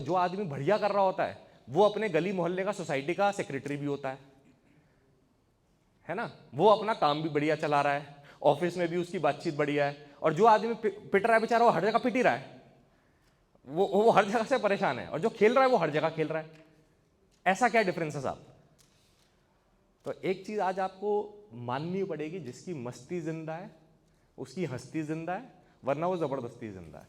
जो आदमी बढ़िया कर रहा होता है वो अपने गली मोहल्ले का, सोसाइटी का सेक्रेटरी भी होता है ना, वो अपना काम भी बढ़िया चला रहा है, ऑफिस में भी उसकी बातचीत बढ़िया है। और जो आदमी पिट रहा है बेचारा, वो हर जगह पिट ही रहा है, वो हर जगह से परेशान है, और जो खेल रहा है वो हर जगह खेल रहा है। ऐसा क्या डिफरेंस है साहब? तो एक चीज आज आपको माननी पड़ेगी, जिसकी मस्ती जिंदा है उसकी हस्ती जिंदा है, वरना वो जबरदस्ती जिंदा है।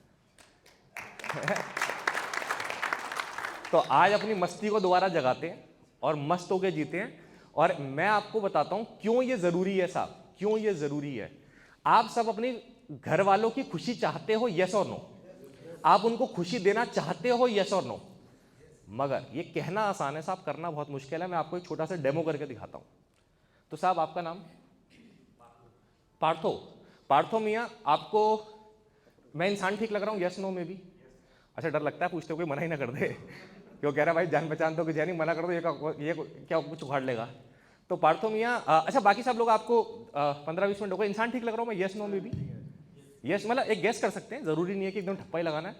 तो आज अपनी मस्ती को दोबारा जगाते हैं और मस्त होकर जीते हैं। और मैं आपको बताता हूं क्यों ये जरूरी है साहब, क्यों ये जरूरी है। आप सब अपने घर वालों की खुशी चाहते हो, यस और नो? आप उनको खुशी देना चाहते हो, यस और नो? मगर ये कहना आसान है साहब, करना बहुत मुश्किल है। मैं आपको एक छोटा सा डेमो करके दिखाता हूं। तो साहब आपका नाम? पार्थो। पार्थो मियां, आपको मैं इंसान ठीक लग रहा हूं, यस नो में भी? अच्छा, डर लगता है पूछते, कोई मना ही ना कर दे। क्यों कह रहा है भाई जान पहचान तो कि जानी, मना कर दो ये क्या कुछ उखाड़ लेगा। तो पार्थो मियां, अच्छा बाकी सब लोग आपको 15-20 मिनट हो गए, इंसान ठीक लग रहा हूं मैं, यस नो में भी? यस, मतलब एक गेस कर सकते हैं, जरूरी नहीं है कि एकदम ठप्पा ही लगाना है।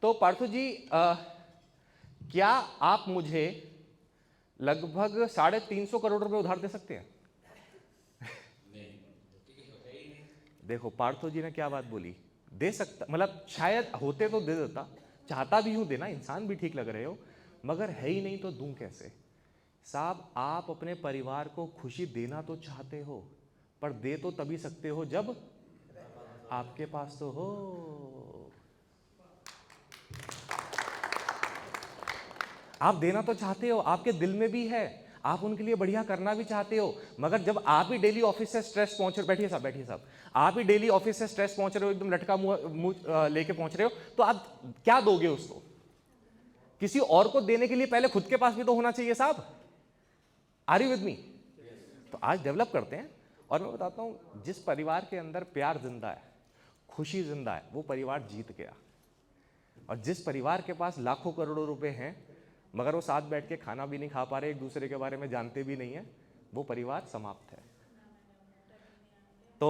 तो पार्थो जी, क्या आप मुझे लगभग 350 करोड़ रुपए उधार दे सकते हैं? देखो पार्थो जी ने क्या बात बोली, दे सकता, मतलब शायद होते तो दे देता, चाहता भी हूं देना, इंसान भी ठीक लग रहे हो, मगर है ही नहीं तो दूं कैसे? साहब आप अपने परिवार को खुशी देना तो चाहते हो, पर दे तो तभी सकते हो जब आपके पास तो हो। आप देना तो चाहते हो, आपके दिल में भी है, आप उनके लिए बढ़िया करना भी चाहते हो, मगर जब आप ही डेली ऑफिस से स्ट्रेस पहुंच रहे, बैठिए साहब, आप ही डेली ऑफिस से स्ट्रेस पहुंच रहे हो, एकदम लटका मुंह लेके पहुंच रहे हो, तो आप क्या दोगे उसको? किसी और को देने के लिए पहले खुद के पास भी तो होना चाहिए साहब। Are you with me? तो आज डेवलप करते हैं। और मैं बताता हूं, जिस परिवार के अंदर प्यार जिंदा है, खुशी जिंदा है, वो परिवार जीत गया। और जिस परिवार के पास लाखों करोड़ों रुपए हैं मगर वो साथ बैठ के खाना भी नहीं खा पा रहे, एक दूसरे के बारे में जानते भी नहीं है, वो परिवार समाप्त है। तो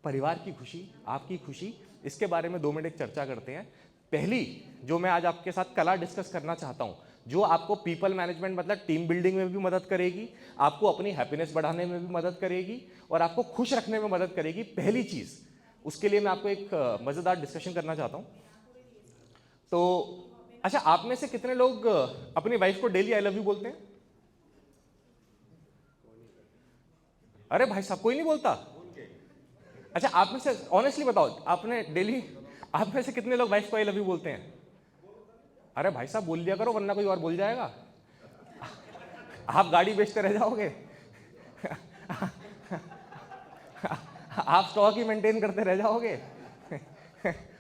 परिवार की खुशी, आपकी खुशी, इसके बारे में 2 मिनट एक चर्चा करते हैं। पहली जो मैं आज आपके साथ कला डिस्कस करना चाहता हूं, जो आपको पीपल मैनेजमेंट मतलब टीम बिल्डिंग में भी मदद करेगी, आपको अपनी हैप्पीनेस बढ़ाने में भी मदद करेगी और आपको खुश रखने में मदद करेगी। पहली चीज, उसके लिए मैं आपको एक मजेदार डिस्कशन करना चाहता हूं। तो अच्छा, आप में से कितने लोग अपनी वाइफ को डेली आई लव यू बोलते हैं? अरे भाई साहब, कोई नहीं बोलता? अच्छा, आप में से ऑनेस्टली बताओ, आपने डेली, आप में से कितने लोग वाइफ को आई लव यू बोलते हैं? अरे भाई साहब बोल दिया करो, वरना कोई और बोल जाएगा, आप गाड़ी बेचते रह जाओगे। आप स्टॉक ही मेंटेन करते रह जाओगे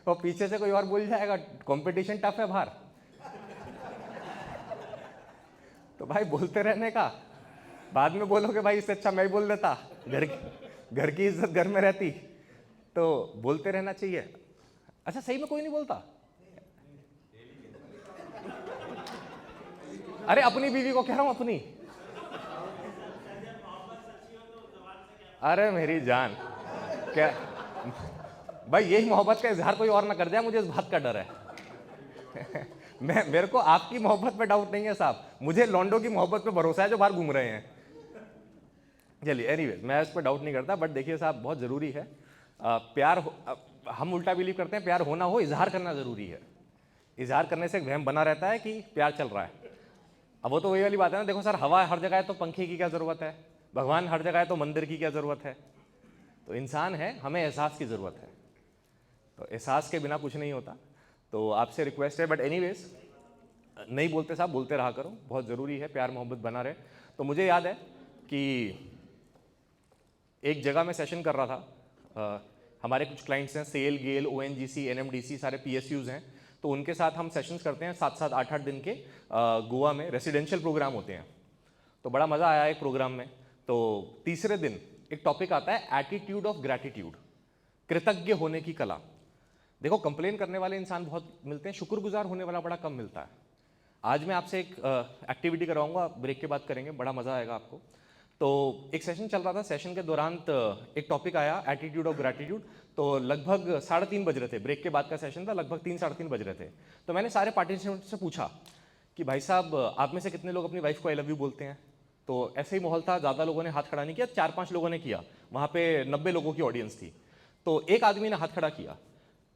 और पीछे से कोई और बोल जाएगा। कंपटीशन टफ है बाहर। तो भाई बोलते रहने का, बाद में बोलोगे भाई इससे अच्छा मैं ही बोल देता, घर की इज्जत घर में रहती। तो बोलते रहना चाहिए। अच्छा सही में कोई नहीं बोलता? अरे अपनी बीवी को कह रहा हूं, अपनी। अरे मेरी जान, क्या भाई, यही मोहब्बत का इजहार कोई और ना कर जाए, मुझे इस बात का डर है। मेरे को आपकी मोहब्बत पे डाउट नहीं है साहब, मुझे लॉन्डो की मोहब्बत पे भरोसा है जो बाहर घूम रहे हैं। चलिए एनीवेज, मैं इस पर डाउट नहीं करता, बट देखिए साहब बहुत जरूरी है प्यार। हम उल्टा बिलीव करते हैं, प्यार होना हो इजहार करना जरूरी है। इजहार करने से एक वहम बना रहता है कि प्यार चल रहा है। अब वो तो वही वाली बात है ना, देखो सर हवा हर जगह है तो पंखे की क्या जरूरत है, भगवान हर जगह है तो मंदिर की क्या जरूरत है। तो इंसान है, हमें एहसास की जरूरत है, तो एहसास के बिना कुछ नहीं होता। तो आपसे रिक्वेस्ट है, बट एनीवेज नहीं बोलते साहब, बोलते रहा करो, बहुत ज़रूरी है, प्यार मोहब्बत बना रहे। तो मुझे याद है कि एक जगह मैं सेशन कर रहा था, हमारे कुछ क्लाइंट्स हैं सेल, गेल, ONGC, NMDC, सारे PSUs हैं, तो उनके साथ हम सेशंस करते हैं 7-7, 8-8 दिन के। गोवा में रेसिडेंशियल प्रोग्राम होते हैं, तो बड़ा मज़ा आया एक प्रोग्राम में। तो तीसरे दिन एक टॉपिक आता है एटीट्यूड ऑफ ग्रैटिट्यूड, कृतज्ञ होने की कला। देखो कंप्लेन करने वाले इंसान बहुत मिलते हैं, शुक्रगुजार होने वाला बड़ा कम मिलता है। आज मैं आपसे एक एक्टिविटी कराऊंगा, ब्रेक के बाद करेंगे, बड़ा मज़ा आएगा आपको। तो एक सेशन चल रहा था, सेशन के दौरान एक टॉपिक आया एटीट्यूड ऑफ ग्रैटिट्यूड। तो लगभग 3:30 बज रहे थे, ब्रेक के बाद का सेशन था, लगभग 3-3:30 बज रहे थे। तो मैंने सारे पार्टिसिपेंट से पूछा कि भाई साहब आप में से कितने लोग अपनी वाइफ को आई लव यू बोलते हैं। तो ऐसे ही माहौल था, ज़्यादा लोगों ने हाथ खड़ा नहीं किया, 4-5 लोगों ने किया। वहाँ पे 90 लोगों की ऑडियंस थी। तो एक आदमी ने हाथ खड़ा किया।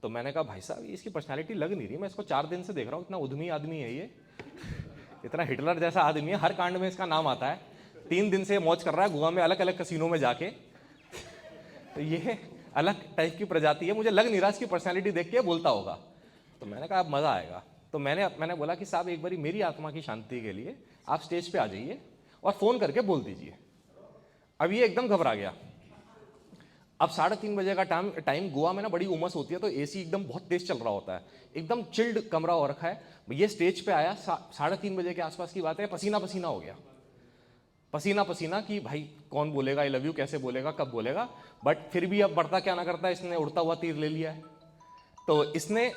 तो मैंने कहा भाई साहब इसकी पर्सनैलिटी लग नहीं रही, मैं इसको 4 दिन से देख रहा हूँ, इतना उद्यमी आदमी है ये, इतना हिटलर जैसा आदमी है, हर कांड में इसका नाम आता है, 3 दिन से मौज कर रहा है गोवा में अलग अलग कसिनों में जाके। तो ये अलग टाइप की प्रजाति है, मुझे लग नहीं रहा इसकी पर्सनैलिटी देख के बोलता होगा। तो मैंने कहा अब मज़ा आएगा। तो मैंने बोला कि साहब एक बारी मेरी आत्मा की शांति के लिए आप स्टेज पे आ जाइए और फ़ोन करके बोल दीजिए। अब ये एकदम घबरा गया। अब 3:30 बजे का टाइम गोवा में ना बड़ी उमस होती है, तो एसी एकदम बहुत तेज चल रहा होता है, एकदम चिल्ड कमरा हो रखा है। ये स्टेज पे आया, 3:30 बजे के आसपास की बात है, पसीना पसीना हो गया, पसीना पसीना कि भाई कौन बोलेगा आई लव यू, कैसे बोलेगा, कब बोलेगा। बट फिर भी अब बढ़ता क्या ना करता, इसने उड़ता हुआ तीर ले लिया है। तो इसने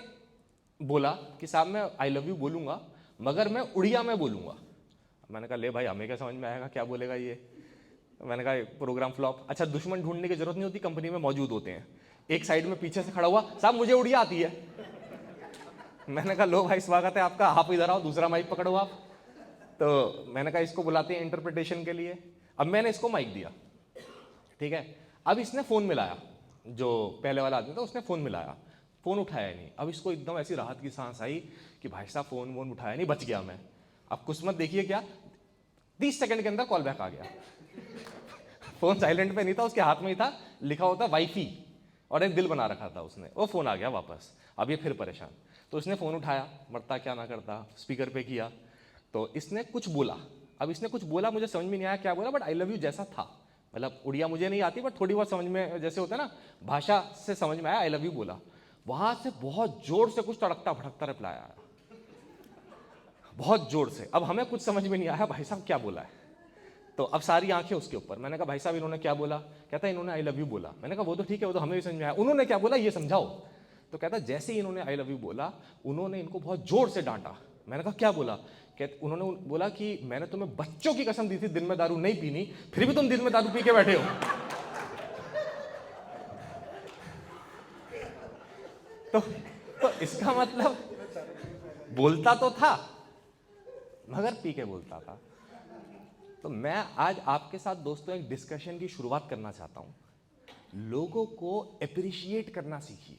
बोला कि साहब मैं आई लव यू बोलूंगा मगर मैं उड़िया में बोलूंगा। मैंने कहा ले भाई हमें क्या समझ में आएगा क्या बोलेगा ये। मैंने कहा प्रोग्राम फ्लॉप। अच्छा दुश्मन ढूंढने की जरूरत नहीं होती, कंपनी में मौजूद होते हैं। एक साइड में पीछे से खड़ा हुआ, साहब मुझे उड़िया आती है। मैंने कहा लो भाई स्वागत है आपका, आप इधर आओ, दूसरा माइक पकड़ो आप। तो मैंने कहा इसको बुलाते हैं इंटरप्रिटेशन के लिए। अब मैंने इसको माइक दिया, ठीक है। अब इसने फोन मिलाया, जो पहले वाला आदमी था उसने फोन मिलाया, फोन उठाया नहीं। अब इसको एकदम ऐसी राहत की सांस आई कि भाई साहब फोन उठाया नहीं, बच गया मैं। अब किस्मत देखिए क्या, 30 सेकंड के अंदर कॉल बैक आ गया। फोन साइलेंट पे नहीं था, उसके हाथ में ही था, लिखा होता वाईफी और एक दिल बना रखा था उसने, वो फोन आ गया वापस। अब ये फिर परेशान। तो इसने फोन उठाया, मरता क्या ना करता, स्पीकर पे किया। तो इसने कुछ बोला। अब इसने कुछ बोला, मुझे समझ में नहीं आया क्या बोला, बट आई लव यू जैसा था। मतलब उड़िया मुझे नहीं आती, बट थोड़ी बहुत समझ में, जैसे होता है ना भाषा से समझ में आया, आई लव यू बोला। वहां से बहुत जोर से कुछ तड़कता भड़कता रिप्लाई आया, बहुत जोर से। अब हमें कुछ समझ में नहीं आया भाई साहब क्या बोला है। तो अब सारी आंखें उसके ऊपर। मैंने कहा भाई साहब इन्होंने क्या बोला। कहता है इन्होंने आई लव यू बोला। मैंने कहा वो तो ठीक है, वो तो हमें भी समझ में आया, उन्होंने क्या बोला ये समझाओ। तो कहता जैसे ही इन्होंने आई लव यू बोला, उन्होंने इनको बहुत जोर से डांटा। मैंने कहा क्या बोला। कहते उन्होंने बोला कि मैंने तुम्हें बच्चों की कसम दी थी दिन में दारू नहीं पीनी, फिर भी तुम दिन में दारू पी के बैठे हो। तो इसका मतलब बोलता तो था मगर पी के बोलता था। तो मैं आज आपके साथ दोस्तों एक डिस्कशन की शुरुआत करना चाहता हूं। लोगों को अप्रिशिएट करना सीखिए।